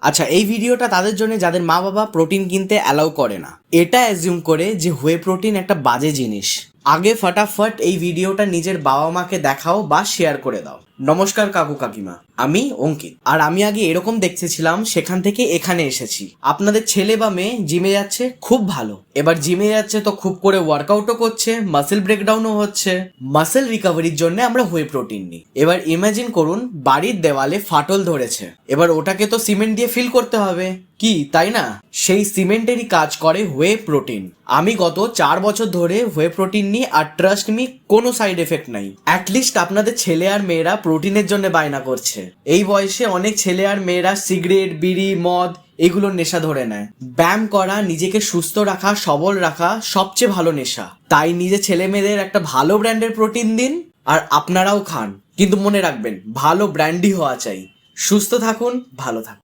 আচ্ছা, এই ভিডিওটা তাদের জন্য যাদের মা বাবা প্রোটিন কিনতে অ্যালাউ করে না। এটা অ্যাজিউম করে যে হোয়ে প্রোটিন একটা বাজে জিনিস। আগে ফটাফট এই ভিডিওটা নিজের বাবা মাকে দেখাও বা শেয়ার করে দাও। নমস্কার কাকু কাকিমা, আমি অঙ্কিত। আর আমি আগে এরকম দেখতেছিলাম, সেখান থেকে এখানে এসেছি। আপনাদের ছেলে বা মেয়ে জিমে যাচ্ছে, খুব ভালো। এবার জিমে যাচ্ছে তো খুব করে ওয়ার্কআউটও করছে, মাসেল ব্রেকডাউনও হচ্ছে। মাসেল রিকভারির জন্য আমরা হোয়ে প্রোটিন নিই। এবার ইমাজিন করুন বাড়ির দেওয়ালে ফাটল ধরেছে, এবার ওটাকে তো সিমেন্ট দিয়ে ফিল করতে হবে, কি তাই না? সেই সিমেন্টেরই কাজ করে হোয়ে প্রোটিন। আমি গত 4 বছর ধরে হোয়ে প্রোটিন নিই, আর ট্রাস্ট মি, কোনো সাইড এফেক্ট নাই। অ্যাটলিস্ট আপনাদের ছেলে আর মেয়েরা প্রোটিনের জন্য বায়না করছে। এই বয়সে অনেক ছেলে আর মেয়েরা সিগারেট, বিড়ি, মদ এগুলোর নেশা ধরে নেয়। ব্যায়াম করা, নিজেকে সুস্থ রাখা, সবল রাখা সবচেয়ে ভালো নেশা। তাই নিজের ছেলে মেয়েদের একটা ভালো ব্র্যান্ডের প্রোটিন দিন, আর আপনারাও খান। কিন্তু মনে রাখবেন, ভালো ব্র্যান্ডই হওয়া চাই। সুস্থ থাকুন, ভালো থাকুন।